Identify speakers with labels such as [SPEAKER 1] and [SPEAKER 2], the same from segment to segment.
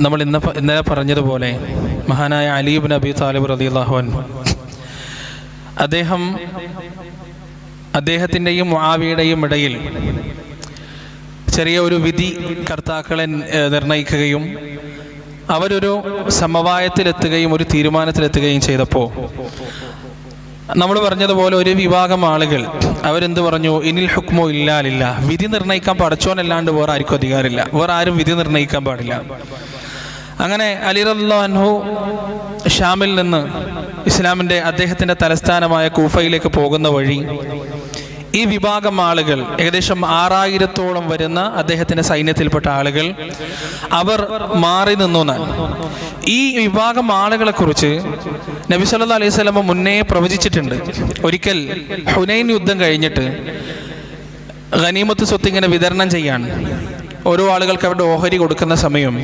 [SPEAKER 1] നമ്മൾ ഇന്നലെ പറഞ്ഞതുപോലെ മഹാനായ അലി ഇബ്നു അബി താലിബ് റളിയല്ലാഹു അൻഹു അദ്ദേഹത്തിൻ്റെയും മുആവിയയുടെയും ഇടയിൽ ചെറിയ ഒരു വിധി കർത്താക്കളെ നിർണയിക്കുകയും അവരൊരു സമവായത്തിലെത്തുകയും ഒരു തീരുമാനത്തിലെത്തുകയും ചെയ്തപ്പോൾ നമ്മൾ പറഞ്ഞതുപോലെ ഒരു വിഭാഗം ആളുകൾ അവരെന്ത് പറഞ്ഞു, ഇനിൽ ഹുക്മോ ഇല്ലാ ലില്ലാ, വിധി നിർണ്ണയിക്കാൻ പടച്ചോനല്ലാണ്ട് വേറെ ആർക്കും അധികാരമില്ല, വേറെ ആരും വിധി നിർണ്ണയിക്കാൻ പാടില്ല. അങ്ങനെ അലി റളിയല്ലാഹു അൻഹു ഷാമിൽ നിന്ന് ഇസ്ലാമിൻ്റെ അദ്ദേഹത്തിൻ്റെ തലസ്ഥാനമായ കൂഫയിലേക്ക് പോകുന്ന വഴി ഈ വിഭാഗം ആളുകൾ ഏകദേശം 6000-ഓളം വരുന്ന അദ്ദേഹത്തിൻ്റെ സൈന്യത്തിൽപ്പെട്ട ആളുകൾ അവർ മാറി നിന്നു. ഈ വിഭാഗം ആളുകളെ കുറിച്ച് നബി സല്ലല്ലാഹു അലൈഹി വസല്ലം മുന്നേ പ്രവചിച്ചിട്ടുണ്ട്. ഒരിക്കൽ ഹുനൈൻ യുദ്ധം കഴിഞ്ഞിട്ട് ഗനീമത്ത് സ്വത്ത് ഇങ്ങനെ വിതരണം ചെയ്യാൻ ഓരോ ആളുകൾക്ക് അവരുടെ ഓഹരി കൊടുക്കുന്ന സമയം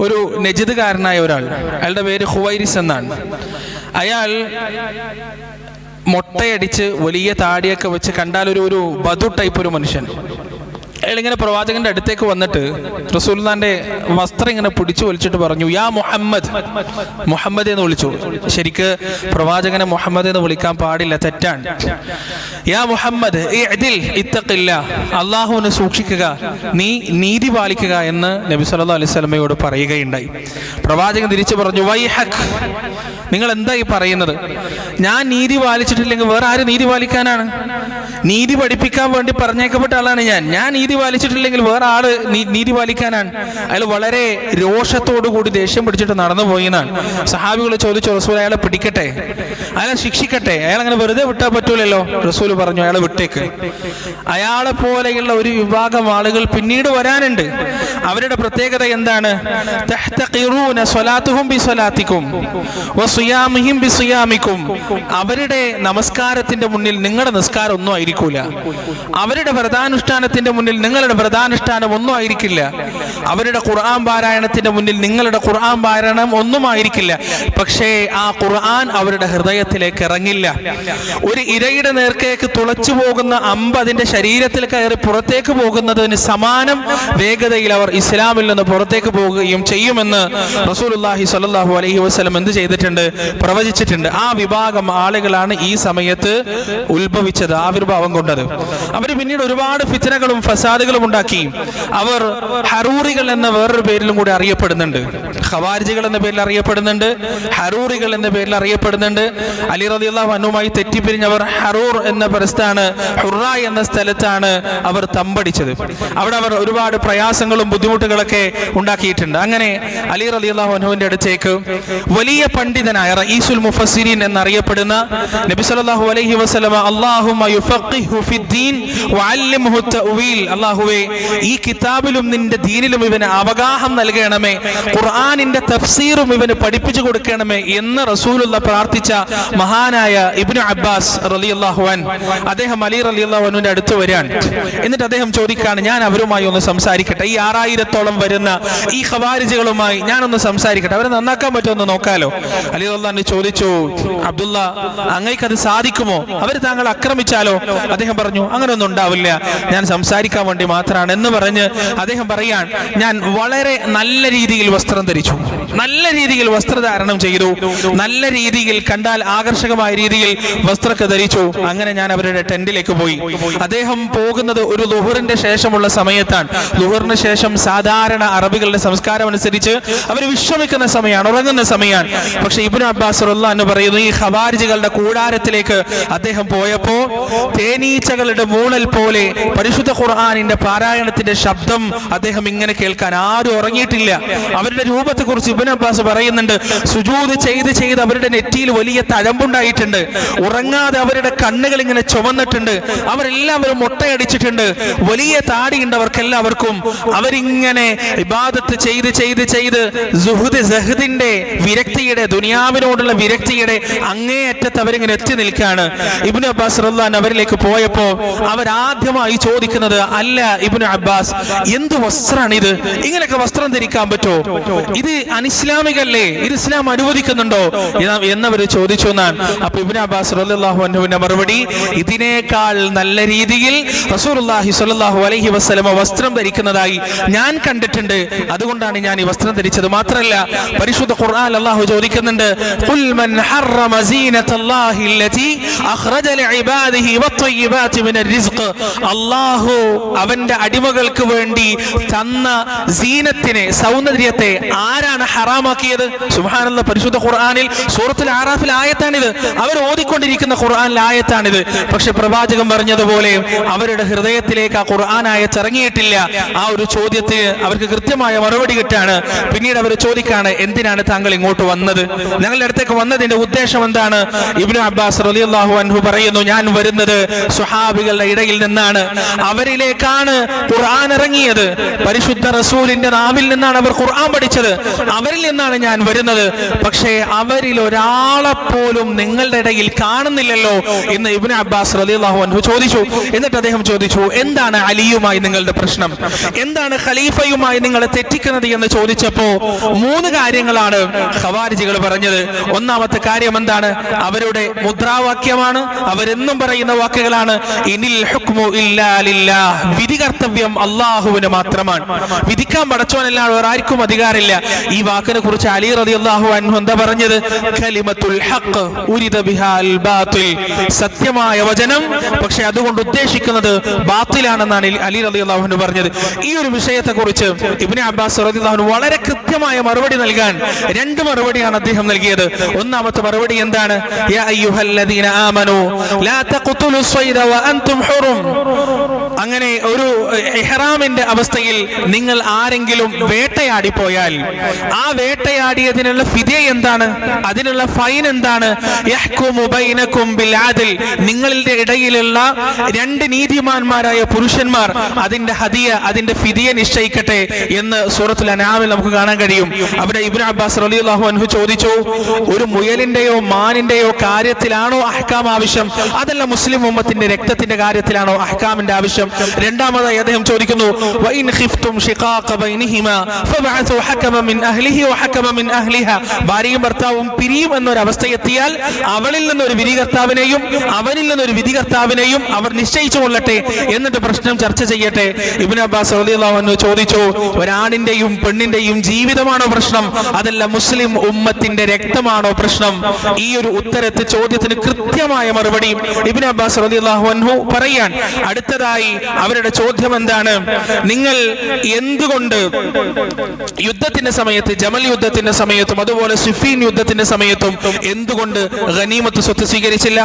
[SPEAKER 1] ഒരു നജിദ്കാരനായ ഒരാൾ, അയാളുടെ പേര് ഹുവൈരിസ് എന്നാണ്, അയാൾ മൊട്ടയടിച്ച് വലിയ താടിയൊക്കെ വെച്ച് കണ്ടാൽ ഒരു ബദു ടൈപ്പ് ഒരു മനുഷ്യൻ, അയാളിങ്ങനെ പ്രവാചകന്റെ അടുത്തേക്ക് വന്നിട്ട് റസൂലുള്ളാഹിന്റെ വസ്ത്രം ഇങ്ങനെ പിടിച്ചു വലിച്ചിട്ട് പറഞ്ഞു, യാ മുഹമ്മദ്, മുഹമ്മദ് എന്ന് വിളിച്ചു. ശരിക്ക് പ്രവാചകനെ മുഹമ്മദ് എന്ന് വിളിക്കാൻ പാടില്ല, തെറ്റാണ്. യാ മുഹമ്മദ് ഇഅ്ദിൽ ഇത്തഖില്ലാ, അല്ലാഹുവിനെ സൂക്ഷിക്കുക, നീ നീതി പാലിക്കുക എന്ന് നബി സല്ലല്ലാഹു അലൈഹി വസല്ലമയോട് പറയുകയുണ്ടായി. പ്രവാചകൻ തിരിച്ചു പറഞ്ഞു, വൈഹക്, നിങ്ങൾ എന്താ ഈ പറയുന്നത്? ഞാൻ നീതി പാലിച്ചിട്ടില്ലെങ്കിൽ വേറെ ആര് നീതി പാലിക്കാനാണ്? നീതി പഠിപ്പിക്കാൻ വേണ്ടി പറഞ്ഞേക്കപ്പെട്ട ആളാണ് ഞാൻ നീതി പാലിച്ചിട്ടില്ലെങ്കിൽ വേറെ ആള് നീതി പാലിക്കാനാണ്. അയാൾ വളരെ രോഷത്തോടു കൂടി ദേഷ്യം പിടിച്ചിട്ട് നടന്നു പോയിന്നാണ്. സഹാബികൾ ചോദിച്ചു, റസൂൽ അയാളെ പിടിക്കട്ടെ, അയാളെ ശിക്ഷിക്കട്ടെ, അയാൾ അങ്ങനെ വെറുതെ വിട്ടാൽ പറ്റൂലല്ലോ. റസൂൽ പറഞ്ഞു, അയാളെ വിട്ടേക്ക്. അയാളെ പോലെയുള്ള ഒരു വിഭാഗം ആളുകൾ പിന്നീട് വരാനുണ്ട്. അവരുടെ പ്രത്യേകത എന്താണ്? തഹ്തഖിറൂന സ്വലാത്തുഹും ബിസ്വലാത്തിക്കും വസിയാമിഹിം ബിസിയാമിക്കും. അവരുടെ നമസ്കാരത്തിന്റെ മുന്നിൽ നിങ്ങളുടെ നിസ്കാരം ഒന്നും ആയിരിക്കൂല, അവരുടെ വ്രതാനുഷ്ഠാനത്തിന്റെ മുന്നിൽ നിങ്ങളുടെ വ്രതാനുഷ്ഠാനം ഒന്നും ആയിരിക്കില്ല, അവരുടെ ഖുർആൻ പാരായണത്തിന്റെ മുന്നിൽ നിങ്ങളുടെ ഖുർആൻ പാരായണം ഒന്നും ആയിരിക്കില്ല. പക്ഷേ ആ ഖുർആൻ അവരുടെ ഹൃദയത്തിലേക്ക് ഇറങ്ങില്ല. ഒരു ഇരയുടെ നേർക്കേക്ക് തുളച്ചു പോകുന്ന അമ്പ് അതിന്റെ ശരീരത്തിൽ കയറി പുറത്തേക്ക് പോകുന്നതിന് സമാനം വേഗതയിൽ അവർ ഇസ്ലാമിൽ നിന്ന് പുറത്തേക്ക് പോകുകയും ചെയ്യുമെന്ന് റസൂലുള്ളാഹി സ്വല്ലല്ലാഹു അലൈഹി വസല്ലം എന്ത് ചെയ്തിട്ടുണ്ട്? പ്രവചിച്ചിട്ടുണ്ട്. ആ വിഭാഗം ആളുകളാണ് ഈ സമയത്ത് ഉത്ഭവിച്ചത്, ആവിർഭാവം കൊണ്ടത്. അവർ പിന്നീട് ഒരുപാട് ഫിത്നകളും ഫസാദുകളും ഉണ്ടാക്കി. അവർ ഹറൂറികൾ എന്ന വേറൊരു പേരിലും കൂടി അറിയപ്പെടുന്നുണ്ട്. ഖവാരിജികൾ എന്ന പേരിൽ അറിയപ്പെടുന്നുണ്ട്, ഹറൂറികൾ എന്ന പേരിൽ അറിയപ്പെടുന്നുണ്ട്. അലി റളിയല്ലാഹു അൻഹുമായി തെറ്റിപ്പിരിഞ്ഞവർ ഹറൂർ എന്ന പ്രസ്ഥാന ഹുറ എന്ന സ്ഥലത്താണ് അവർ തമ്പടിച്ചത്. അവിടെ അവർ ഒരുപാട് പ്രയാസങ്ങളും ബുദ്ധിമുട്ടുകളൊക്കെ ഉണ്ടാക്കിയിട്ടുണ്ട്. അങ്ങനെ അലി റളിയല്ലാഹു അൻഹുവിന്റെ അടുത്തേക്ക് വലിയ പണ്ഡിതനായ റഈസുൽ മുഫസ്സിരീൻ എന്നറിയപ്പെടുന്ന നബി സല്ലല്ലാഹു അലൈഹി വസല്ലം, അല്ലാഹുമ്മ യുഫഖിഹു ഫിദ്ദീൻ വഅല്ലിംഹു തഅ്വീൽ, അല്ലാഹുവേ ഈ കിതാബിലും നിന്റെ ദീനിലും ഇവന് അവഗാഹം നൽകണമേ, ഖുർആനിന്റെ തഫ്സീറും ഇവന് പഠിപ്പിച്ചു കൊടുക്കണമേ എന്ന് റസൂലുള്ള പ്രാർത്ഥിച്ച മഹാനായ ഇബ്നു അബ്ബാസ് റളിയല്ലാഹു അൻഹു, അദ്ദേഹം അലി റളിയല്ലാഹു അൻഹുവിന്റെ അടുത്ത് വരാൻ. എന്നിട്ട് അദ്ദേഹം ചോദിക്കാണ്, ഞാൻ അവരുമായി ഒന്ന് സംസാരിക്കട്ടെ, ഈ 6000-ഓളം വരുന്ന ഈ ഖവാരിജികളുമായി ഞാനൊന്ന് സംസാരിക്കട്ടെ, അവരെ നന്നാക്കാൻ പറ്റുമെന്ന് നോക്കാലോ. അലി റളിയല്ലാഹു അൻഹു ചോദിച്ചു, അബ്ദുള്ള, അങ്ങേക്കത് സാധിക്കുമോ? അവർ താങ്കൾ ആക്രമിച്ചാലോ? അദ്ദേഹം പറഞ്ഞു, അങ്ങനെയൊന്നും ഉണ്ടാവില്ല, ഞാൻ സംസാരിക്കാൻ വേണ്ടി മാത്രമാണ് എന്ന് പറഞ്ഞ് അദ്ദേഹം പറയാൻ, ഞാൻ വളരെ നല്ല രീതിയിൽ വസ്ത്രം ധരിച്ചു, നല്ല രീതിയിൽ വസ്ത്രധാരണം ചെയ്തു, നല്ല രീതിയിൽ കണ്ടാൽ ആകർഷകമായ രീതിയിൽ വസ്ത്രമൊക്കെ ധരിച്ചു. അങ്ങനെ ഞാൻ അവരുടെ ടെന്റിലേക്ക് പോയി. അദ്ദേഹം പോകുന്നത് ഒരു ളുഹറിന്റെ ശേഷമുള്ള സമയത്താണ്. ളുഹറിന് ശേഷം സാധാരണ അറബികളുടെ സംസ്കാരം അനുസരിച്ച് അവർ വിശ്രമിക്കുന്ന സമയമാണ്, ഉറങ്ങുന്ന സമയമാണ്. പക്ഷെ ഇബ്നു അബ്ബാസ് റളിയല്ലാഹു അൻഹു പറയുന്നു, ഈ ഖവാരിജികളുടെ കൂടാരത്തിലേക്ക് അദ്ദേഹം പോയപ്പോ തേനീച്ചകളുടെ മൂളൽ പോലെ പരിശുദ്ധ ഖുർആനിന്റെ പാരായണത്തിന്റെ ശബ്ദം അദ്ദേഹം ഇങ്ങനെ കേൾക്കാൻ. ആരും ഉറങ്ങിയിട്ടില്ല. അവരുടെ രൂപത്തെ കുറിച്ച് ഇബ്നു അബ്ബാസ് പറയുന്നുണ്ട്, സുജൂദ് ചെയ്ത് അവരുടെ നെറ്റിയിൽ വലിയ തഴമ്പുണ്ടായിട്ടുണ്ട്, ഉറങ്ങാതെ അവരുടെ കണ്ണുകൾ ഇങ്ങനെ ചുവന്നിട്ടുണ്ട്, അവരെല്ലാവരും മുട്ടയടിച്ചിട്ടുണ്ട്, വലിയ താടിയുണ്ട് അവർക്കെല്ലാവർക്കും. അവരിങ്ങനെ ഇബാദത്ത് ചെയ്ത് സഹദിന്റെ വിരക്തിയുടെ, ദുനിയാവിനോടുള്ള വിരക്തിയുടെ അങ്ങേയറ്റത്ത് അവരിങ്ങനെ എത്തി നിൽക്കുകയാണ്. ഇബ്നു അബ്ബാസ് റളിയല്ലാഹു അൻഹു അവരിലേക്ക് പോയപ്പോ അവരാദ്യമായി ചോദിക്കുന്നത്, അല്ല ഇബ്നു അബ്ബാസ്, എന്ത് വസ്ത്രമാണ് ഇത്? ഇത്? ഇങ്ങനെയൊക്കെ വസ്ത്രം ധരിക്കാൻ പറ്റുമോ? ഇത് അനിസ്ലാമികല്ലേ? ഇത് ഇസ്ലാം അനുവദിക്കുന്നുണ്ടോ എന്നവർ ചോദിച്ചു എന്നാണ്. അപ്പൊ ഇബ്നു അബ്ബാസ് റളിയല്ലാഹു അൻഹുവിന്റെ മറുപടി, ഇതിനേക്കാൾ നല്ല രീതിയിൽ റസൂലുള്ളാഹി സ്വല്ലല്ലാഹു അലൈഹി വസല്ലമ വസ്ത്രം ധരിക്കുന്നതായി ഞാൻ കണ്ടിട്ടുണ്ട്, അതുകൊണ്ടാണ് ഞാൻ ഈ വസ്ത്രം ധരിച്ചത്. മാത്രമല്ല പരിശുദ്ധ ഖുർആൻ അല്ലാഹു ചോദിക്കുന്നുണ്ട്, ഖുൽ മൻ ഹറമ സീനത്തല്ലാഹി അല്ലതി അഖ്റജ ലിഇബാദിഹി വത്വയ്യിബാതി മിനർ റിസ്ഖ്. അല്ലാഹു അവന്റെ അടിമകൾക്ക് വേണ്ടി തന്ന സീനത്തിനെ, സൗന്ദര്യത്തെ ആരാണ് ഹറാമാക്കിയത്? സുബ്ഹാനല്ലാഹ്, പരിശുദ്ധ ഖുർആനിൽ സൂറത്തുൽ ആറാഫിൽ ആയത്താണിത്. അവർ ഓതിക്കൊണ്ടിരിക്കുന്ന ഖുർആനിൽ ആയത്താണിത്. പക്ഷെ പ്രവാചകൻ പറഞ്ഞതുപോലെ അവരുടെ ഹൃദയത്തിലേക്ക് ആ ഖുർആൻ ആയത്ത് ഇറങ്ങിയിട്ടില്ല. ആ ഒരു ചോദ്യത്തിന് അവർക്ക് കൃത്യമായ മറുപടി കിട്ടാണ്. പിന്നീട് അവർ ചോദിക്കാണ്, എന്തിനാണ് താങ്കൾ ഇങ്ങോട്ട് വന്നത്? ഞങ്ങളുടെ അടുത്തേക്ക് വന്നതിന്റെ ഉദ്ദേശം എന്താണ്? ഇബ്നു അബ്ബാസ് റളിയല്ലാഹു അൻഹു പറയുന്നു, ഞാൻ വരുന്നത് സ്വഹാബികളുടെ ഇടയിൽ നിന്നാണ്. അവരിലേക്കാണ് ഖുർആൻ ഇറങ്ങിയത്. പരിശുദ്ധ റസൂലിന്റെ നാവിൽ നിന്നാണ് അവർ ഖുർആൻ പഠിച്ചത്. അവരിൽ നിന്നാണ് ഞാൻ വരുന്നത്. പക്ഷേ അവരിൽ ഒരാളെ പോലും നിങ്ങളുടെ ഇടയിൽ കാണുന്നില്ലല്ലോ എന്ന് ഇബ്നു അബ്ബാസ് റളിയല്ലാഹു അൻഹു ചോദിച്ചു. എന്നിട്ട് അദ്ദേഹം ചോദിച്ചു, എന്താണ് അലിയുമായി നിങ്ങളുടെ പ്രശ്നം? എന്താണ് ഖലീഫയുമായി നിങ്ങളെ തെറ്റിക്കുന്നത് എന്ന് ചോദിച്ചപ്പോ 3 കാര്യങ്ങളാണ് ഖവാരിജികൾ പറഞ്ഞത്. ഒന്നാമത്തെ കാര്യം എന്താണ്? അവരുടെ മുദ്രാവാക്യമാണ്, അവരെന്നും പറയുന്ന വാക്കുകളാണ്, ഇനിൽ ഹുക്മു ഇല്ലാ ലില്ലാഹ്. വിധി കർത്തവ്യം അല്ലാഹുവിന് മാത്രമാണ്. വിധിക്കാൻ പടച്ചോനല്ലാതെ വേറെ ആർക്കും അധികാരമില്ല. ഈ വാക്കിനെ കുറിച്ച് അലി റളിയല്ലാഹു അൻഹു എന്താ പറഞ്ഞത്? കലിമത്തുൽ ഹഖ് ഉരിദ ബിഹാൽ ബാത്തിൽ. സത്യമായ വചനം, പക്ഷെ അതുകൊണ്ട് ഉദ്ദേശിക്കുന്നത് ബാത്തിലാണെന്നാണ് അലി റളിയല്ലാഹു അൻഹു പറഞ്ഞത്. ഈ ഒരു വിഷയത്തെ കുറിച്ച് ഇബ്നു അബ്ബാസ് റളിയല്ലാഹു അൻഹു വളരെ കൃത്യമായ മറുപടി നൽകാൻ 2 മറുപടിയാണ് അദ്ദേഹം നൽകിയത്. ഒന്നാമത്തെ മറുപടി എന്താണ്? യാ അയ്യുഹല്ലദീന ആമനൂ ലാ തഖ്തുലു സ്വൈദ വഅൻതും ഹുറും. അങ്ങനെ ഒരു ഇഹ്റാമിന്റെ അവസ്ഥയിൽ നിങ്ങൾ ആരെങ്കിലും വേട്ടയാടി പോയാൽ ആ വേട്ടയാടിയതിനുള്ള ഫിദ്യ എന്താണ്? അതിനുള്ള ഫൈൻ എന്താണ്? യഹ്കുമു ബൈനകും ബിൽ അദ്ൽ. നിങ്ങളുടെ ഇടയിലുള്ള 2 നീതിമാന്മാരായ പുരുഷന്മാർ അതിന്റെ ഹദിയ, അതിന്റെ ഫിദ്യ നിശ്ചയിക്കട്ടെ എന്ന് സൂറത്തുൽ അൻആമിൽ നമുക്ക് കാണാൻ കഴിയും. അവിടെ ഇബ്നു അബ്ബാസ് റളിയല്ലാഹു അൻഹു ചോദിച്ചു, ഒരു മുയലിന്റെയോ മാനിന്റെയോ കാര്യത്തിലാണോ അഹ്കാം ആവശ്യം? അതല്ല മുസ്ലിം ഉമ്മത്തിന്റെ രക്തത്തിന്റെ കാര്യത്തിലാണോ അഹ്കാമിന്റെ ആവശ്യം? രണ്ടാമതായി അദ്ദേഹം ചോദിക്കുന്നു, വഇൻ ഖിഫ്തും ശിഖാഖ ബൈനഹിമാ ഫബഅസു ഹകമൻ മിൻ അഹ്ലിഹി വഹകമൻ മിൻ അഹ്ലിഹാ. ഭാര്യയും ഭർത്താവും പിരിയും എന്നൊരു അവസ്ഥയെത്തിയാൽ അവളിൽ നിന്നൊരു വിധികർത്താവിനെയും അവനിൽ നിന്നൊരു വിധികർത്താവിനെയും അവർ നിശ്ചയിച്ചു കൊള്ളട്ടെ, എന്നിട്ട് പ്രശ്നം ചർച്ച ചെയ്യട്ടെ. ഇബ്നു അബ്ബാസ് റളിയല്ലാഹു അൻഹു ചോദിച്ചു, ഒരാണിന്റെയും പെണ്ണിന്റെയും ജീവിതമാണോ പ്രശ്നം, അതല്ല മുസ്ലിം ഉമ്മത്തിന്റെ രക്തമാണോ പ്രശ്നം? ഈ ഒരു ഉത്തരത്തെ ചോദ്യത്തിന് കൃത്യമായ മറുപടി ഇബ്നു അബ്ബാസ് റളിയല്ലാഹു അൻഹു പറയാൻ. അടുത്തതായി അവരുടെ ചോദ്യം എന്താണ്? നിങ്ങൾ എന്തുകൊണ്ട് യുദ്ധത്തിന്റെ സമയത്ത്, ജമൽ യുദ്ധത്തിന്റെ സമയത്തും അതുപോലെ സിഫീൻ യുദ്ധത്തിന്റെ സമയത്തും എന്തുകൊണ്ട് ഗനീമത്ത് സ്വത്ത് സ്വീകരിച്ചില്ല?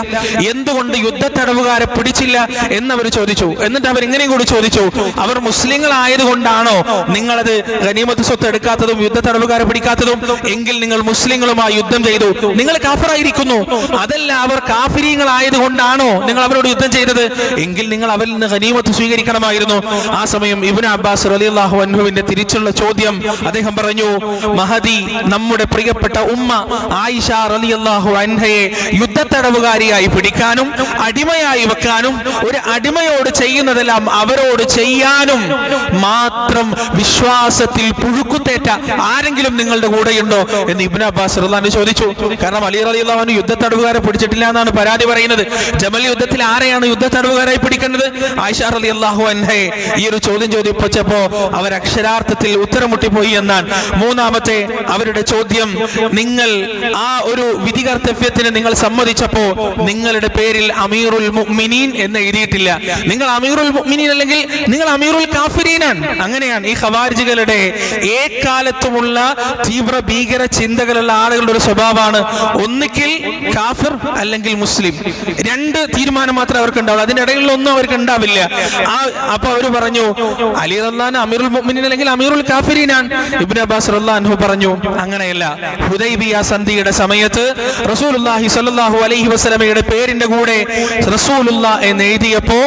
[SPEAKER 1] എന്തുകൊണ്ട് യുദ്ധ തടവുകാരെ പിടിച്ചില്ല എന്നവർ ചോദിച്ചു. എന്നിട്ട് അവർ ഇങ്ങനെ കൂടി ചോദിച്ചു, അവർ മുസ്ലിങ്ങൾ ആയതുകൊണ്ടാണോ നിങ്ങളത് ഗനീമത്ത് സ്വത്ത് എടുക്കാത്തതും യുദ്ധ തടവുകാരെ പിടിക്കാത്തതും? എങ്കിൽ നിങ്ങൾ മുസ്ലിങ്ങളുമായി യുദ്ധം ചെയ്തു, നിങ്ങൾ കാഫിറായിരിക്കുന്നു. അതല്ല, അവർ കാഫിരീങ്ങളായതുകൊണ്ടാണോ നിങ്ങൾ അവരോട് യുദ്ധം ചെയ്തത്? എങ്കിൽ നിങ്ങൾ അവരിൽ നിന്ന് ഗനീമത്ത് സ്വീകരിക്കണമായിരുന്നു. ആ സമയം ഇബ്നു അബ്ബാസ് റളിയല്ലാഹു അൻഹുവിന്റെ തിരിച്ചുള്ള ചോദ്യം, അദ്ദേഹം പറഞ്ഞു, മഹദി നമ്മുടെ പ്രിയപ്പെട്ട ഉമ്മ ആയിഷ റളിയല്ലാഹു അൻഹയെ യുദ്ധത്തടവുകാരിയായി പിടിക്കാനും അടിമയായി വെക്കാനും ഒരു അടിമയോട് ചെയ്യുന്നതെല്ലാം അവരോട് ചെയ്യാനും മാത്രം വിശ്വാസത്തിൽ പുഴുക്കുത്തേറ്റ ആരെങ്കിലും നിങ്ങളുടെ കൂടെയുണ്ടോ എന്ന് ഇബ്നു അബ്ബാസ് റളിയല്ലാഹു അൻഹു ചോദിച്ചു. കാരണം അലി റളിയല്ലാഹു അൻഹു യുദ്ധത്തടവുകാരെ പിടിച്ചിട്ടില്ല എന്നാണ് പരാതി പറയുന്നത്. ജമൽ യുദ്ധത്തിൽ ആരെയാണ് യുദ്ധത്തടവുകാരായി പിടിക്കേണ്ടത്? ആയിഷ റളിയല്ലാഹു അൻഹയെ. ഈ ഒരു ചോദ്യം ചോദിച്ചപ്പോ അവർ അക്ഷരാർത്ഥത്തിൽ ഉത്തരം മുട്ടിപ്പോയി എന്നാണ്. മൂന്നാമത്തെ അവരുടെ ചോദ്യം, നിങ്ങൾ ആ ഒരു വിധി കർത്തവ്യത്തിന് നിങ്ങൾ സമ്മതിച്ചപ്പോ നിങ്ങളുടെ പേരിൽ അമീറുൽ മുഅ്മിനീൻ എന്ന് എഴുതിയിട്ടില്ല. നിങ്ങൾ അമീറുൽ മുഅ്മിനീൻ അല്ലെങ്കിൽ നിങ്ങൾ അമീറുൽ കാഫിരീനാണ്. അങ്ങനെയാണ് ഈ ഖവാരിജികളുടെ ഏകാലത്തുമുള്ള തീവ്ര ഭീകര ചിന്തകളുള്ള ആളുകളുടെ ഒരു സ്വഭാവമാണ്. ഒന്നിക്കിൽ കാഫിർ അല്ലെങ്കിൽ മുസ്ലിം, 2 തീരുമാനം മാത്രമേ അവർക്ക് ഉണ്ടാവുള്ളൂ. അതിന്റെ ഇടയിലൊന്നും അവർക്ക് ഉണ്ടാവില്ല. അപ്പൊ അവർ പറഞ്ഞു, അലി റളിയല്ലാഹു അൻഹു അമീറുൽ മുഅ്മിനീൻ അല്ലെങ്കിൽ അമീറുൽ കാഫിരീനാണ്. ഇബ്നു അബ്ബാസ് റളിയല്ലാഹു അൻഹു പറഞ്ഞു, അങ്ങനെയല്ല. ഹുദൈബിയ സന്ധിയുടെ സമയത്ത് റസൂലുള്ളാഹി സ്വല്ലല്ലാഹു അലൈഹി വസല്ലമയുടെ പേരിന്റെ കൂടെ റസൂലുള്ളാഹ് എന്ന് എഴുതിയപ്പോ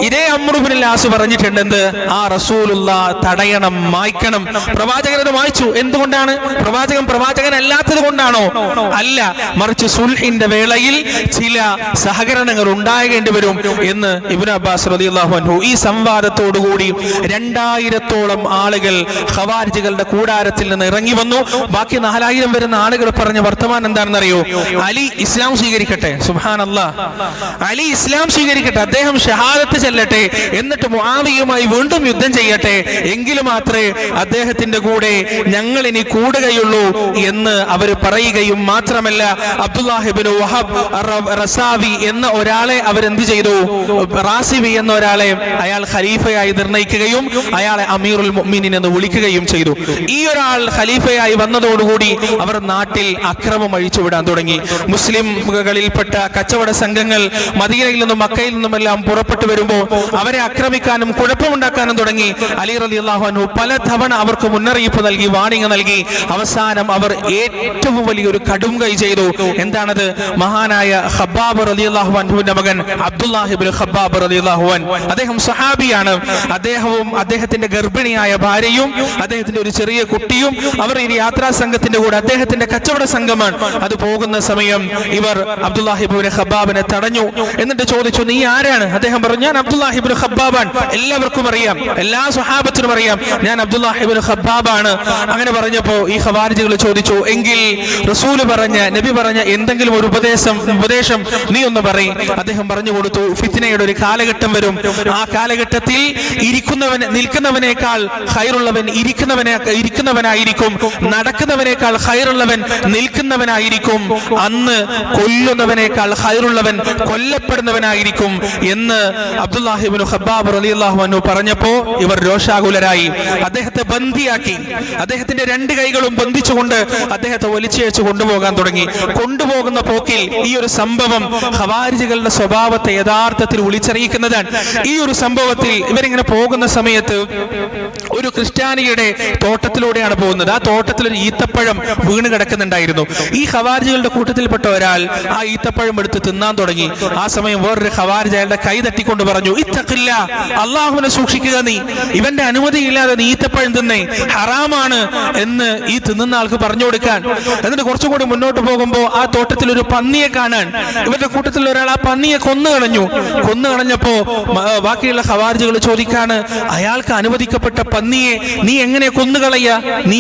[SPEAKER 1] ഇതേ അംർ ഇബ്നുൽ ആസ് പറഞ്ഞിട്ടുണ്ട്, എന്ത്? ആ റസൂലുള്ളാഹ് തടയണം, മായ്ക്കണം. പ്രവാചകൻ അത് മായ്ച്ചു. എന്തുകൊണ്ടാണ്? പ്രവാചകൻ അല്ലാത്തത് കൊണ്ടാണോ? അല്ല, മറിച്ച് സുൽഹിന്റെ വേളയിൽ ചില സഹകരണങ്ങൾ ഉണ്ടാകേണ്ടി വരും എന്ന് ഇബ്നു അബ്ബാസ് റളിയല്ലാഹു അൻഹു. ഈ സംവാദത്തോടുകൂടി 2000 4000-ഓളം ആളുകൾ ഖവാരിജികളുടെ കൂടാരത്തിൽ നിന്ന് ഇറങ്ങി വന്നു. ബാക്കി 4000 വരുന്ന ആളുകൾ പറഞ്ഞ വർത്തമാനം എന്താണെന്നറിയോ? അലി ഇസ്ലാം സ്വീകരിക്കട്ടെ. സുബ്ഹാനല്ലാഹ്, അലി ഇസ്ലാം സ്വീകരിക്കട്ടെ, അദ്ദേഹം ഷഹാദത്ത് ചെല്ലട്ടെ, എന്നിട്ട് മുആവിയയുമായി വീണ്ടും യുദ്ധം ചെയ്യട്ടെ, എങ്കിൽ മാത്രമേ അദ്ദേഹത്തിന്റെ കൂടെ ഞങ്ങൾ ഇനി കൂടുകയുള്ളൂ എന്ന് അവർ പറയുകയും മാത്രമല്ല, അബ്ദുല്ലാഹ് ഇബ്നു വഹബ് റസാവി എന്ന ഒരാളെ അവരെന്ത് ചെയ്തു? റാസിബി എന്ന ഒരാളെ അയാൾ ഖലീഫയായി നിർണയിക്കുകയും അയാളെ അമീറുൽ മുഅ്മിനീൻ എന്ന് വിളിക്കുകയും ചെയ്തു. ഈ ഒരാൾ ഖലീഫയായി വന്നതോടുകൂടി അവർ നാട്ടിൽ അക്രമം അഴിച്ചുവിടാൻ തുടങ്ങി. മുസ്ലിംകളിൽപ്പെട്ട കച്ചവട സംഘങ്ങൾ മദീനയിൽ നിന്നും മക്കയിൽ നിന്നുമെല്ലാം പുറപ്പെട്ടു വരുമ്പോൾ അവരെ ആക്രമിക്കാനും കുഴപ്പമുണ്ടാക്കാനും തുടങ്ങി. അലി റളിയല്ലാഹു അൻഹു പലതവണ അവർക്ക് മുന്നറിയിപ്പ് നൽകി, വാണിംഗ് നൽകി. അവസാനം അവർ ഏറ്റവും വലിയൊരു കടും കൈ ചെയ്തു. എന്താണത്? മഹാനായ ഖബ്ബാബ് റളിയല്ലാഹു അൻഹുവിന്റെ മകൻ അബ്ദുല്ലാഹ് ഇബ്നു ഖബ്ബാബ് റളിയല്ലാഹു അൻഹു, അദ്ദേഹം സ്വഹാബിയാണ്. അദ്ദേഹവും അദ്ദേഹത്തിന്റെ ഗർഭിണിയായ ഭാര്യയും അദ്ദേഹത്തിന്റെ ഒരു ചെറിയ കുട്ടിയും അവർ ഈ യാത്രാ സംഘത്തിന്റെ കൂടെ, അദ്ദേഹത്തിന്റെ കച്ചവട സംഘമാണ്, അത് പോകുന്ന സമയം ഇവർ അബ്ദുല്ലാഹ് ഇബ്നു ഖബ്ബാബിനെ തടഞ്ഞു. എന്നിട്ട് ചോദിച്ചു, നീ ആരാണ്? അദ്ദേഹം പറഞ്ഞു, ഞാൻ അബ്ദുല്ലാഹ് ഇബ്നു ഖബ്ബാബാണ്. എല്ലാവർക്കും അറിയാം, എല്ലാ സ്വഹാബത്തിനും അറിയാം, ഞാൻ അബ്ദുല്ലാഹ് ഇബ്നു ഖബ്ബാബാണ്. അങ്ങനെ പറഞ്ഞപ്പോ ഈ ഖവാരിജികൾ ചോദിച്ചു, എങ്കിൽ റസൂൽ പറഞ്ഞ, നബി പറഞ്ഞ എന്തെങ്കിലും ഒരു ഉപദേശം നീ ഒന്ന് പറയും. അദ്ദേഹം പറഞ്ഞു കൊടുത്തു, ഫിത്നയുടെ ഒരു കാലഘട്ടം വരും. ആ കാലഘട്ടത്തിൽ നിൽക്കുന്നവനേക്കാൾ ഖൈറുള്ളവൻ ഇരിക്കുന്നവനായിരിക്കും, നടക്കുന്നവനേക്കാൾ ഖൈറുള്ളവൻ നിൽക്കുന്നവനായിരിക്കും, അന്ന് കൊല്ലുന്നവനേക്കാൾ ഖൈറുള്ളവൻ കൊല്ലപ്പെടുന്നവനായിരിക്കും എന്ന് അബ്ദുല്ലാഹ് ഇബ്നു ഖബ്ബാബ് റളിയല്ലാഹു അൻഹു പറഞ്ഞപ്പോ ഇവർ രോഷാകുലരായി. അദ്ദേഹത്തെ ബന്ദിയാക്കി, അദ്ദേഹത്തിന്റെ 2 കൈകളും ബന്ധിച്ചുകൊണ്ട് അദ്ദേഹത്തെ വലിച്ചിഴച്ച് കൊണ്ടുപോകാൻ തുടങ്ങി. കൊണ്ടുപോകുന്ന പോക്കിൽ ഈ ഒരു സംഭവം ഖവാരിജികളുടെ സ്വഭാവത്തെ യഥാർത്ഥത്തിൽ വിളിച്ചറിയിക്കുന്നതാണ്. ഈ ഒരു സംഭവത്തിൽ ഇവരിങ്ങനെ പോകുന്ന സമയത്ത് ഒരു ക്രിസ്ത്യാനിയുടെ തോട്ടത്തിലൂടെയാണ് പോകുന്നത്. ആ തോട്ടത്തിൽ ഒരു ഈത്തപ്പഴം വീണ് കിടക്കുന്നുണ്ടായിരുന്നു. ഈ ഖവാരിജികളുടെ കൂട്ടത്തിൽപ്പെട്ട ഒരാൾ ആ ഈത്തപ്പഴം എടുത്ത് തിന്നാൻ തുടങ്ങി. ആ സമയം വേറൊരു ഖവാരിജ് അയാളുടെ കൈ തട്ടിക്കൊണ്ട് പറഞ്ഞു, ഇത്തഖില്ല, അള്ളാഹുവിനെ സൂക്ഷിക്കുക, നീ ഇവന്റെ അനുമതിയില്ലാതെ നീ ഈത്തപ്പഴം തിന്നേ, ഹറാമാണ് എന്ന് ഈ തിന്നുന്ന ആൾക്ക് പറഞ്ഞു കൊടുക്കാൻ. എന്നിട്ട് കുറച്ചുകൂടി മുന്നോട്ട് പോകുമ്പോൾ ആ തോട്ടത്തിൽ ഒരു പന്നിയെ കാണാൻ ഇവരുടെ കൂട്ടത്തിൽ ഒരാൾ ആ പന്നിയെ കൊന്നുകളഞ്ഞപ്പോ ബാക്കിയുള്ള ഖവാരിജികൾ ചോദിക്കാണ്, അയാൾക്ക് അനുവദിക്കപ്പെട്ട പന്നിയെ നീ എങ്ങനെ കൊന്നുകളയ? നീ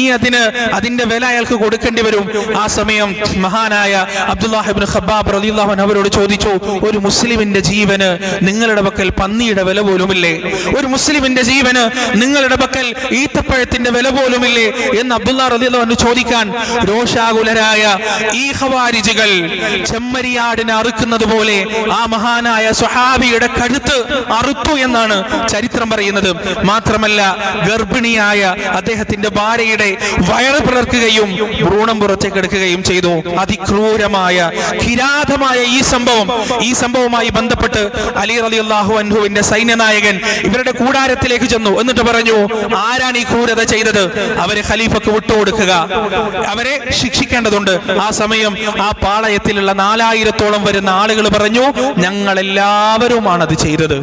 [SPEAKER 1] അതിന്റെ വില അയാൾക്ക് കൊടുക്കേണ്ടി വരും. ആ സമയം മഹാനായ അബ്ദുല്ലാഹ് ഇബ്നു ഖബ്ബാബ് റളിയല്ലാഹു അൻഹു അവരോട് ചോദിച്ചു, ഒരു മുസ്ലിമിന്റെ ജീവന് നിങ്ങളുടെ പക്കൽ പന്നിയുടെ വില പോലുമില്ലേ? ഒരു മുസ്ലിമിന്റെ ജീവന് നിങ്ങളുടെ പക്കൽ ഈത്തപ്പഴത്തിന്റെ വില പോലുമില്ലേ എന്ന് അബ്ദുല്ലാഹ് റളിയല്ലാഹു അൻഹു ചോദിക്കാൻ രോഷാകുലരായ ഈ ഖവാരിജികൾ ചെമ്മരിയാടിനെ അറുക്കുന്നത് പോലെ ആ മഹാനായ സ്വഹാബിയുടെ കഴുത്ത് അറുത്തു എന്നാണ് ചരിത്രം പറയുന്നത്. മാത്രമല്ല, ഗർഭിണിയായ അദ്ദേഹത്തിന്റെ ഭാര്യയുടെ വയറ് പിളർക്കുകയും ഭ്രൂണം പുറത്തേക്ക് എടുക്കുകയും ചെയ്തു. അതിക്രൂരമായ കിരാതമായ ഈ സംഭവവുമായി ബന്ധപ്പെട്ട് അലി റളിയല്ലാഹു അൻഹുവിന്റെ സൈന്യനായകൻ ഇവരുടെ കൂടാരത്തിലേക്ക് ചെന്നു. എന്നിട്ട് പറഞ്ഞു, ആരാണ് ഈ ക്രൂരത ചെയ്തത്? അവരെ ഖലീഫക്ക് വിട്ടുകൊടുക്കുക, അവരെ ശിക്ഷിക്കേണ്ടതുണ്ട്. ആ സമയം ആ പാളയത്തിലുള്ള 4000-ഓളം വരുന്ന ആളുകൾ പറഞ്ഞു, ഞങ്ങളെല്ലാവരുമാണ് അത് ചെയ്തത്,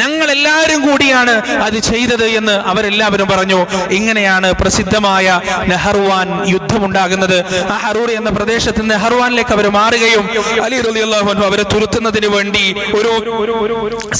[SPEAKER 1] ഞങ്ങളെല്ലാവരും കൂടിയാണ് അത് ചെയ്തത് എന്ന് അവരെല്ലാവരും പറഞ്ഞു. ഇങ്ങനെയാണ് പ്രസിദ്ധമായ നെഹർവാൻ യുദ്ധമുണ്ടാകുന്നത്. ആ ഹറൂർ എന്ന പ്രദേശത്ത് നെഹർവാനിലേക്ക് അവർ മാറുകയും അലി റളിയല്ലാഹു അൻഹു അവരെ തുരത്തുന്നതിന് വേണ്ടി ഒരു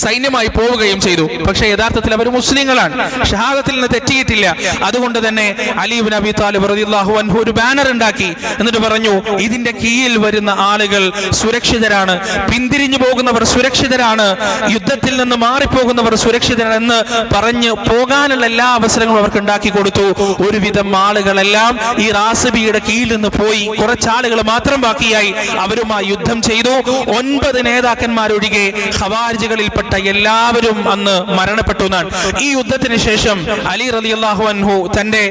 [SPEAKER 1] സൈന്യമായി പോവുകയും ചെയ്തു. പക്ഷേ യഥാർത്ഥത്തിൽ അവർ മുസ്ലിങ്ങളാണ്, ഷഹാദത്തിൽ നിന്ന് തെറ്റിയിട്ടില്ല. അതുകൊണ്ട് തന്നെ അലി ഇബ്നു അബീ താലിബ് റളിയല്ലാഹു അൻഹു ഒരു ബാനർ ഉണ്ടാക്കി. എന്നിട്ട് പറഞ്ഞു, ഇതിന്റെ കീഴിൽ വരുന്ന ആളുകൾ സുരക്ഷിതരാണ്, പിന്തിരിഞ്ഞു പോകുന്നവർ സുരക്ഷിതരാണ്, യുദ്ധത്തിൽ നിന്ന് മാറിപ്പോകുന്നവർ സുരക്ഷിതരെന്ന് പറഞ്ഞ് പോകാനുള്ള എല്ലാ അവസരങ്ങളും അവർക്ക് ഉണ്ടാക്കി കൊടുത്തു. ഒരുവിധം ആളുകളെല്ലാം ഈ റാസിബിയുടെ കീഴിൽ നിന്ന് പോയി, കുറച്ചാളുകൾ മാത്രം ബാക്കിയായി. അവരുമായി യുദ്ധം ചെയ്തു. 9 നേതാക്കന്മാരൊഴികെ ഖവാരിജികളിൽപ്പെട്ട എല്ലാവരും അന്ന് മരണപ്പെട്ടു എന്നാണ്. ഈ യുദ്ധത്തിന് ശേഷം അലി റളിയല്ലാഹു അൻഹു തന്റെ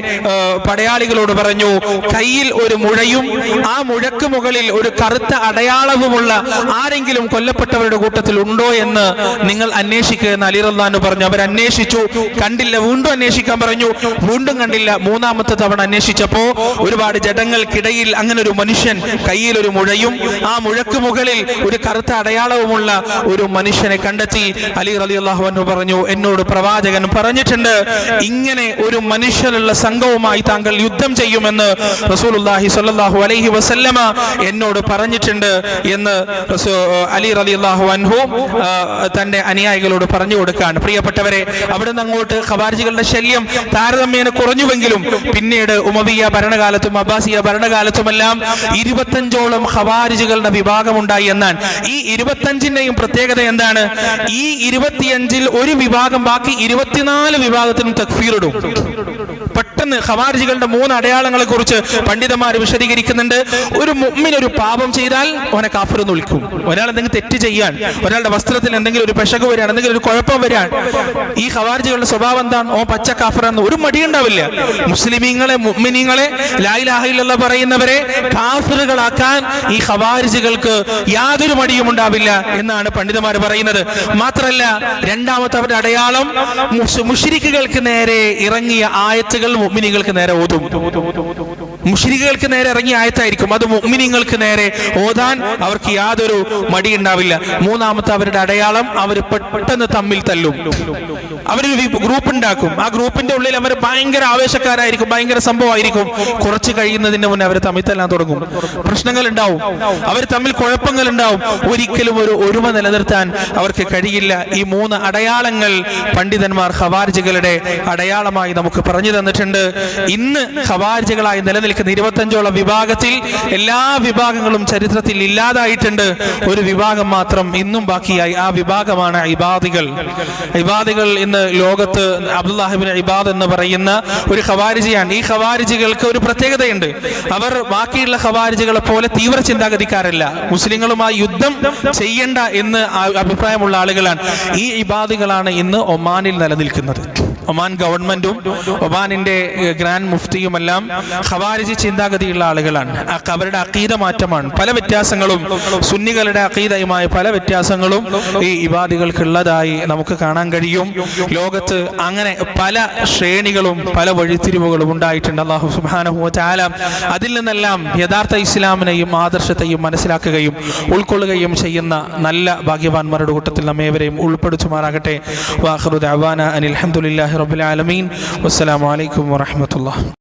[SPEAKER 1] പടയാളികളോട് പറഞ്ഞു, കയ്യിൽ ഒരു മുഴയും ആ മുഴക്ക് മുകളിൽ ഒരു കറുത്ത അടയാളവുമുള്ള ആരെങ്കിലും കൊല്ലപ്പെട്ടവരുടെ കൂട്ടത്തിൽ ഉണ്ടോ എന്ന് നിങ്ങൾ അന്വേഷിക്കുക എന്ന് അലി റളിയല്ലാഹു അൻഹു പറഞ്ഞു. അവർ അന്വേഷിച്ചു, കണ്ടില്ല. വീണ്ടും അന്വേഷിക്കാൻ പറഞ്ഞു, വീണ്ടും കണ്ടില്ല. 3ാമത്തെ തവണ അന്വേഷിച്ചപ്പോ ഒരുപാട് ജഡങ്ങൾക്കിടയിൽ അങ്ങനെ ഒരു മനുഷ്യൻ കയ്യിൽ ഒരു മുഴയും ആ മുഴക്ക് മുകളിൽ ഒരു കറുത്ത അടയാളവുമുള്ള ഒരു മനുഷ്യനെ കണ്ടെത്തി. അലി റളിയല്ലാഹു അൻഹു പറഞ്ഞു, എന്നോട് പ്രവാചകൻ പറഞ്ഞിട്ടുണ്ട്, ഇങ്ങനെ ഒരു മനുഷ്യനുള്ള സംഘവുമായി താങ്കൾ യുദ്ധം ചെയ്യുമെന്ന് റസൂലുള്ളാഹി സ്വല്ലല്ലാഹു അലൈഹി വസല്ലമ എന്നോട് പറഞ്ഞിട്ടുണ്ട് എന്ന് അലി റളിയല്ലാഹു അൻഹു തന്റെ അനുയായികളോട് പറഞ്ഞു കൊടുക്കാൻ. പ്രിയപ്പെട്ടവരെ, അവിടെ നിന്ന് അങ്ങോട്ട് ഖവാരിജ് ഖവാരിജികളുടെ ശല്യം താരതമ്യേന കുറഞ്ഞുവെങ്കിലും പിന്നീട് ഉമവിയ ഭരണകാലത്തും അബ്ബാസിയ ഭരണകാലത്തുമെല്ലാം 25ഓളം ഖവാരിജികളുടെ വിഭാഗമുണ്ടായി എന്നാണ്. ഈ 25ന്റെയും പ്രത്യേകത എന്താണ്? ഈ 25ൽ ഒരു വിഭാഗം ബാക്കി 24 വിഭാഗത്തിനും തക്ഫീർ ഇടും. പെട്ടെന്ന് ഖവാരിജികളുടെ 3 അടയാളങ്ങളെ കുറിച്ച് പണ്ഡിതന്മാർ വിശദീകരിക്കുന്നുണ്ട്. ഒരു മുഅ്മിൻ ഒരു പാപം ചെയ്താൽ അവനെ കാഫിർ എന്ന് വിളിക്കും. ഒരാൾ എന്തെങ്കിലും തെറ്റ് ചെയ്യാൻ, ഒരാളുടെ വസ്ത്രത്തിൽ എന്തെങ്കിലും ഒരു പെശക് വരാൻ, എന്തെങ്കിലും ഒരു കുഴപ്പം വരാൻ, ഈ ഖവാരിജികളുടെ സ്വഭാവം എന്താണ്? ഓ പച്ച കാഫിറാന്ന് ഒരു മടിയുണ്ടാവില്ല. മുസ്ലിമീങ്ങളെ മുഅ്മിനീങ്ങളെ ലാ ഇലാഹ ഇല്ലല്ലാഹ് പറയുന്നവരെ കാഫിറുകളാക്കാൻ ഈ ഖവാരിജികൾക്ക് യാതൊരു മടിയും ഉണ്ടാവില്ല എന്നാണ് പണ്ഡിതന്മാർ പറയുന്നത്. മാത്രമല്ല, രണ്ടാമത്തെ അവരുടെ അടയാളം മുശ്രിക്കുകൾക്ക് നേരെ ഇറങ്ങിയ ആയത്തുകൾ മുഅ്മിനീങ്ങൾക്ക് നേരെ ഓതും. മുശ്രിക്കുകൾക്ക് നേരെ ഇറങ്ങിയ ആയത്തായിരിക്കും, അത് മുഅ്മിനീങ്ങൾക്ക് നേരെ ഓതാൻ അവർക്ക് യാതൊരു മടി ഉണ്ടാവില്ല. മൂന്നാമത്തെ അവരുടെ അടയാളം, അവർ പെട്ടെന്ന് തമ്മിൽ തല്ലും. അവരൊരു ഗ്രൂപ്പ് ഉണ്ടാക്കും. ആ ഗ്രൂപ്പിന്റെ ഉള്ളിൽ അവർ ഭയങ്കര ആവേശക്കാരായിരിക്കും, ഭയങ്കര സംഭവമായിരിക്കും. കുറച്ച് കഴിയുന്നതിന് മുന്നേ അവർ തമ്മിൽ തല്ലാൻ തുടങ്ങും. പ്രശ്നങ്ങൾ ഉണ്ടാവും, അവർ തമ്മിൽ കുഴപ്പങ്ങൾ ഉണ്ടാവും. ഒരിക്കലും ഒരു ഒരുമ നിലനിർത്താൻ അവർക്ക് കഴിയില്ല. ഈ 3 അടയാളങ്ങൾ പണ്ഡിതന്മാർ ഖവാരിജികളുടെ അടയാളമായി നമുക്ക് പറഞ്ഞു തന്നിട്ടുണ്ട്. ഇന്ന് ഖവാരിജികളായി നിലനിൽക്കുന്ന 25ഓളം വിഭാഗത്തിൽ എല്ലാ വിഭാഗങ്ങളും ചരിത്രത്തിൽ ഇല്ലാതായിട്ടുണ്ട്. ഒരു വിഭാഗം മാത്രം ഇന്നും ബാക്കിയായി. ആ വിഭാഗമാണ് ഇബാദികൾ. ഇബാദികൾ ഇന്ന് ലോകത്ത് അബ്ദുല്ലാഹ് ഇബ്നു ഇബാദ് എന്ന് പറയുന്ന ഒരു ഖവാരിജിയാണ്. ഈ ഖവാരിജികൾക്ക് ഒരു പ്രത്യേകതയുണ്ട്. അവർ ബാക്കിയുള്ള ഖവാരിജികളെ പോലെ തീവ്ര ചിന്താഗതിക്കാരല്ല. മുസ്ലിങ്ങളുമായി യുദ്ധം ചെയ്യണ്ട എന്ന് അഭിപ്രായമുള്ള ആളുകളാണ്. ഈ ഇബാദികളാണ് ഇന്ന് ഒമാനിൽ നിലനിൽക്കുന്നത്. ഒമാൻ ഗവൺമെന്റും ഒമാനിന്റെ ഗ്രാൻഡ് മുഫ്തിയുമെല്ലാം ഖവാരിജി ചിന്താഗതിയുള്ള ആളുകളാണ്. അവരുടെ അഖീദ മാറ്റമാണ്. പല വ്യത്യാസങ്ങളും സുന്നികളുടെ അഖീദയുമായ പല വ്യത്യാസങ്ങളും ഈ ഇബാദികൾക്കുള്ളതായി നമുക്ക് കാണാൻ കഴിയും. ലോകത്ത് അങ്ങനെ പല ശ്രേണികളും പല വഴിത്തിരിവുകളും ഉണ്ടായിട്ടുണ്ട്. അല്ലാഹു സുബ്ഹാനഹു വ തആല അതിൽ നിന്നെല്ലാം യഥാർത്ഥ ഇസ്ലാമിനെയും ആദർശത്തെയും മനസ്സിലാക്കുകയും ഉൾക്കൊള്ളുകയും ചെയ്യുന്ന നല്ല ഭാഗ്യവാന്മാരുടെ കൂട്ടത്തിൽ നമ്മേവരെയും ഉൾപ്പെടുത്തുമാറാകട്ടെ. വാഖിറു ദഅവാന അനിൽ ഹംദുലില്ലാഹി റബ്ബിൽ ആലമീൻ. വസ്സലാമു അലൈക്കും വറഹ്മത്തുള്ളാഹി.